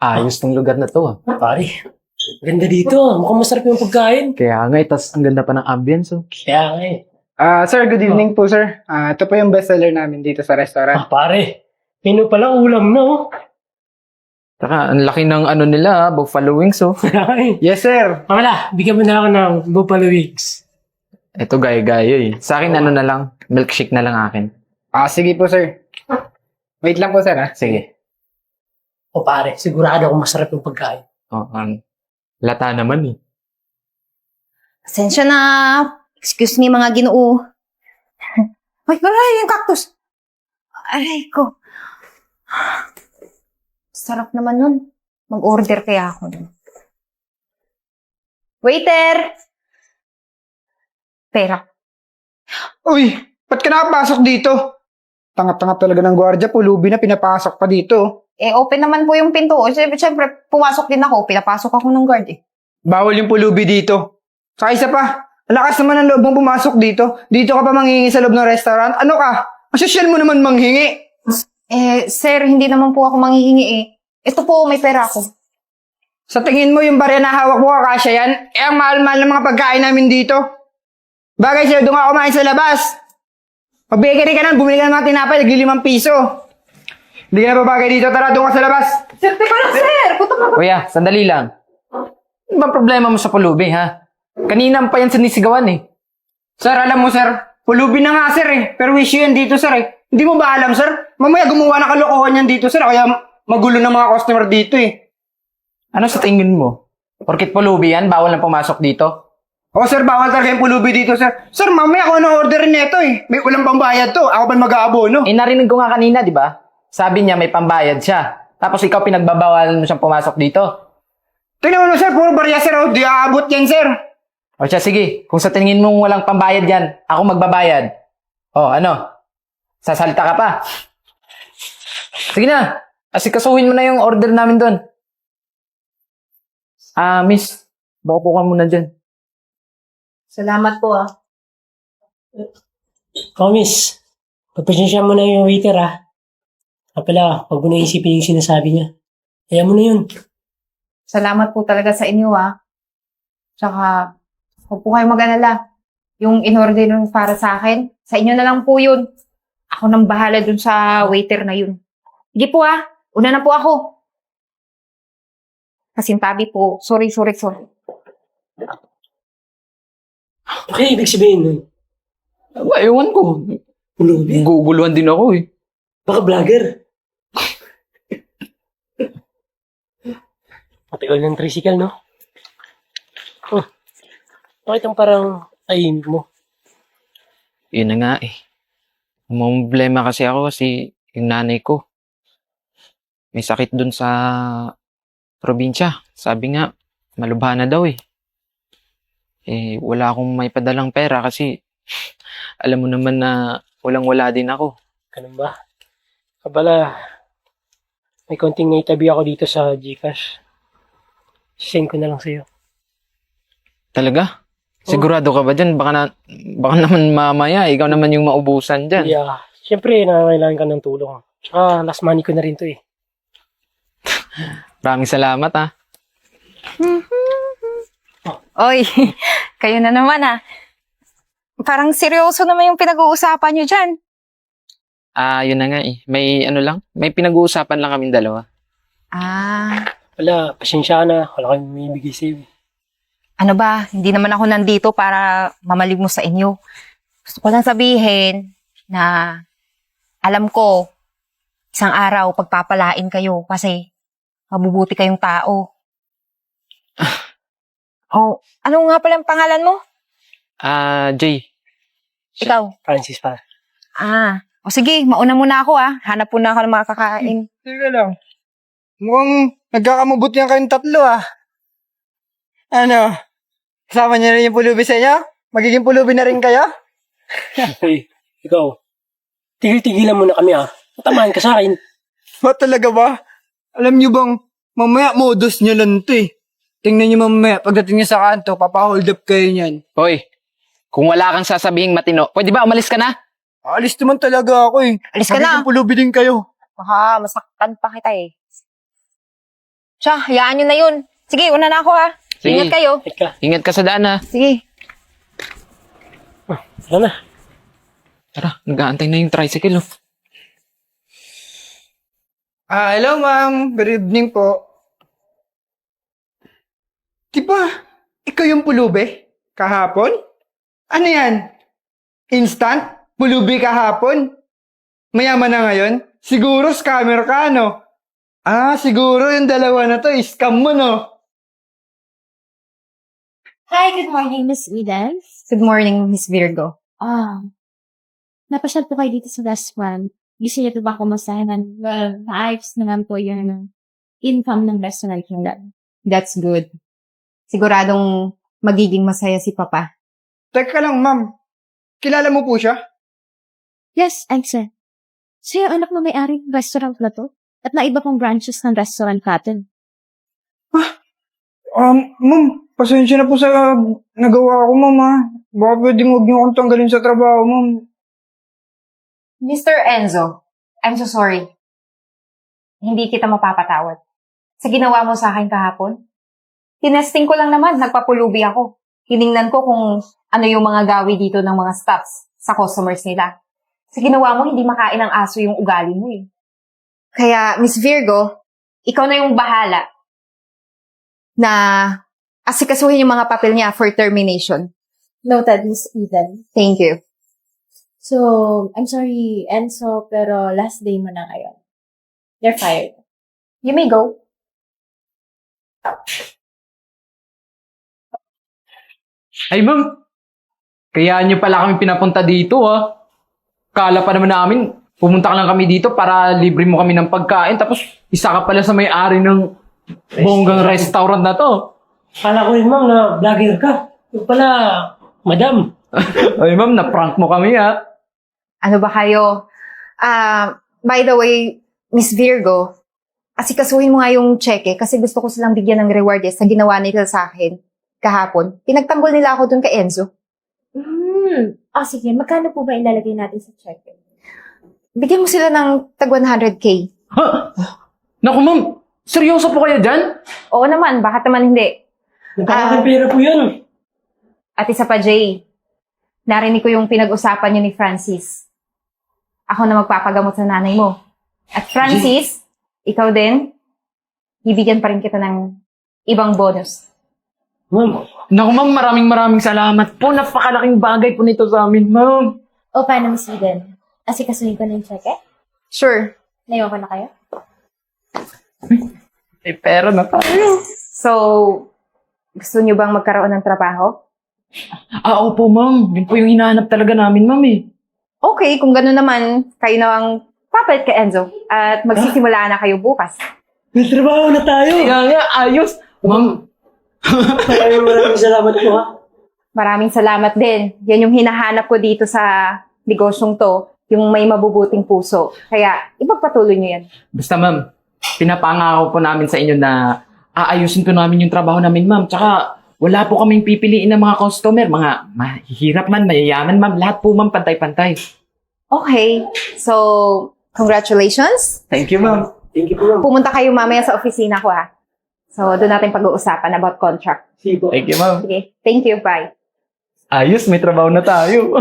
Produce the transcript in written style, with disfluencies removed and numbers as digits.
Ayos tong lugar na to, ah. Pare, ganda dito. Mukhang masarap yung pagkain. Kaya nga, tas ang ganda pa ng ambience, oh. Kaya nga eh. Sir, good evening po, sir. Ito po yung bestseller namin dito sa restaurant. Pare, menu pala ulam na oh. Saka, ang laki ng ano nila, buffalo wings, oh. Kaya nga eh. Yes, sir. Pamela, bigyan mo na ako ng buffalo wings. Ito, gaya-gaya, eh. Sa akin, ano na lang, milkshake na lang akin. Sige po, sir. Wait lang po, sir, ha? Sige. O pare, sigurado ako masarap yung pagkain. Oh, lata naman, eh. Pasensya na. Excuse me, mga ginoo. Ay, yung cactus. Aray ko. Sarap naman nun. Mag-order kaya ako nun. Waiter! Pera. Uy, ba't ka nakapasok dito? Tanga-tanga talaga ng gwardiya, pulubi na pinapasok pa dito. Open naman po yung pinto. Siyempre, pumasok din ako. Pinapasok ako ng guard Bawal yung pulubi dito. Saka isa pa, ang lakas naman ng loob mong pumasok dito. Dito ka pa manghingi sa loob ng restaurant. Ano ka? Masosyal mo naman manghingi. Sir, hindi naman po ako manghihingi Ito po, may pera ako. Sa tingin mo yung barya na hawak mo, kakasya yan? Ang mahal-mahal ng mga pagkain namin dito. Bagay sa'yo, doon ka kumain sa labas. Mag-bakery ka na, bumili ka ng mga tinapay, nagli-5 piso. Hindi ka na babagay dito, tara, doon ka sa labas. Sir, teka lang, sir! Puto ka. Kuya, sandali lang. Ano bang problema mo sa pulubi, ha? Kanina pa yan sinisigawan, eh. Sir, alam mo, sir, pulubi na nga, sir, eh. Pero issue yan dito, sir, eh. Hindi mo ba alam, sir? Mamaya gumawa ng kalokohan yan dito, sir, kaya magulo ng mga customer dito, eh. Ano sa tingin mo? Porkit pulubi yan, bawal na pumasok dito? Sir, bawal talaga yung pulubi dito, sir. Sir, mamaya ako na order nito, eh. May ulang pambayad to. Ako pa mag-aabono. Eh, narinig ko nga kanina, di ba? Sabi niya may pambayad siya. Tapos ikaw pinagbabawalan mo siyang pumasok dito. Tingnan mo, sir, puro barya, sir, oh. Di aabot yan, sir. O siya, sige. Kung sa tingin mong walang pambayad yan, ako magbabayad. O, ano? Sasalita ka pa. Sige na. Asikasuhin mo na yung order namin doon. Miss. Baka po ka muna dyan. Salamat po, Miss, pagpasensya mo na yung waiter pala, huwag mo na isipin yung sinasabi niya. Kaya mo na yun. Salamat po talaga sa inyo, Tsaka, huwag po kayo mag-alala. Yung in-order nung para sa akin, sa inyo na lang po yun. Ako nang bahala dun sa waiter na yun. Sige po, una na po ako. Kasintabi po. Sorry. Okay, ibig sabihin nun. Ewan ko. Pulubi? Guguluhan din ako, eh. Baka vlogger. Matagal ng tricycle, no? Bakit ang parang tahimik mo? Yun na nga, eh. Problema kasi ako kasi yung nanay ko. May sakit dun sa probinsya. Sabi nga, malubha na daw, eh. Wala akong may padalang pera kasi alam mo naman na walang-wala din ako. Ganun ba? Kabala, may konting naitabi ako dito sa GCash. Send ko na lang sa'yo. Talaga? Sigurado ka ba dyan? Baka naman mamaya, ikaw naman yung maubusan dyan. Yeah. Siyempre, nangangailangan ka ng tulong. Tsaka, last money ko na rin to, eh. Maraming salamat, ha. Oy, kayo na naman, Parang seryoso naman yung pinag-uusapan nyo dyan. Yun na nga, eh. May pinag-uusapan lang kaming dalawa. Wala, pasensya ka na. Wala kang may bigay sa'yo. Ano ba, hindi naman ako nandito para mamalig mo sa inyo. Gusto ko lang sabihin na alam ko, isang araw pagpapalain kayo kasi mabubuti kayong tao. Ano nga pala ang pangalan mo? Jay. Ikaw? Francis pa. Sige, mauna muna ako Hanap po na ako ng mga kakain. Teka lang. Mukhang nagkakamabot yan kayong tatlo, Ano? Kasama niyo rin yung pulubi sa inyo? Magiging pulubi na rin kayo? Hey, ikaw. Tigil-tigilan mo na kami, Tatamaan ka sa akin. Talaga ba? Alam niyo bang, mamaya modus niyo lang to, eh. Tingnan niyo mamaya, pagdating niyo sa kanto, papahold up kayo niyan. Hoy, kung wala kang sasabihing matino, pwede ba umalis ka na? Alis naman talaga ako, eh. Alis ka na. Magiging pulubi din kayo. Baka masaktan pa kita, Siya, hayaan nyo na yun. Sige, una na ako ha. Sige. Ingat kayo. Teka, Ingat ka sa daan ha. Sige. tara na. Tara, nag-aantay na yung tricycle oh. Hello ma'am. Good evening po. Di ba, ikaw yung pulubi? Kahapon? Ano yan? Instant? Pulubi kahapon? Mayaman na ngayon? Siguro scammer ka, no? Siguro yung dalawa na to, scam mo, no? Hi, good morning, Miss Eden. Good morning, Miss Virgo. Napasyal po kayo dito sa restaurant. Gusto niyo po ba kumustahan? Well, ayos naman po yung income ng restaurant nila. That's good. Siguradong magiging masaya si Papa. Teka lang, ma'am. Kilala mo po siya? Yes, Anse. Siya yung anak na may-ari ng restaurant na to at na iba pang branches ng restaurant natin. Ma'am, pasensya na po sa nagawa ko, ma'am, ha? Baka pwedeng huwag niyo akong tanggalin sa trabaho, ma'am. Mr. Enzo, I'm so sorry. Hindi kita mapapatawad. Sa ginawa mo sa akin kahapon, tinesting ko lang naman, nagpapulubi ako. Hiningnan ko kung ano yung mga gawi dito ng mga staffs sa customers nila. Sa ginawa mo, hindi makain ng aso yung ugali mo eh. Kaya, Miss Virgo, ikaw na yung bahala na asikasuhin yung mga papel niya for termination. Noted, Miss Eden. Thank you. So, I'm sorry, Enzo, pero last day mo na ngayon. You're fired. You may go. Ay ma'am, kaya niyo pala kami pinapunta dito ah. Kala pa naman namin, pumunta ka lang kami dito para libre mo kami ng pagkain. Tapos isa ka pala sa may-ari ng bonggang restaurant na to. Kala ko rin, ma'am, na vlogger ka. Yung pala, madam. Ay ma'am, na-prank mo kami ah. Ano ba kayo? By the way, Miss Virgo, asikasuhin mo nga yung cheque kasi gusto ko silang bigyan ng reward sa ginawa nila sa akin kahapon. Pinagtanggol nila ako dun kay Enzo. Sige, magkano po ba ilalagay natin sa check? Bigyan mo sila ng tag 100K. Ha? Naku ma'am, seryoso po kayo dyan? Oo naman, bakit naman hindi? Nagkakaroon pera po yun. At isa pa, Jay, narinig ko yung pinag-usapan niyo ni Francis. Ako na magpapagamot sa nanay mo. At Francis, ikaw din, bibigyan pa rin kita ng ibang bonus. Ma'am, Naku ma'am, maraming salamat po. Napakalaking bagay po nito sa amin ma'am. O, paano, Miss Eden? Asikasuhin ko na yung check, Sure. Naiwan ko na kayo? May pera na tayo. So, gusto niyo bang magkaroon ng trabaho? Opo ma'am. Yun po yung hinahanap talaga namin ma'am eh. Okay, kung gano'n naman, kayo na ang papalit kay Enzo. At magsisimula na kayo bukas. may trabaho na tayo. Kaya nga, ayos. Ma'am, Maraming salamat po, ha. Maraming salamat din. Yan yung hinahanap ko dito sa negosyong to, yung may mabubuting puso. Kaya, ipagpatuloy niyo yan. basta ma'am, pinapangako po namin sa inyo na aayusin po namin yung trabaho namin ma'am. Tsaka, wala po kaming pipiliin ng mga customer. Mga mahihirap man, mayayaman ma'am. Lahat po ma'am, pantay-pantay. Okay, so, congratulations. Thank you ma'am. Thank you po, ma'am. Pumunta kayo mamaya sa opisina ko ha. So, doon natin pag-uusapan about contract. Sige po. Thank you ma'am. Sige, thank you, bye. Ayos, may trabaho na tayo.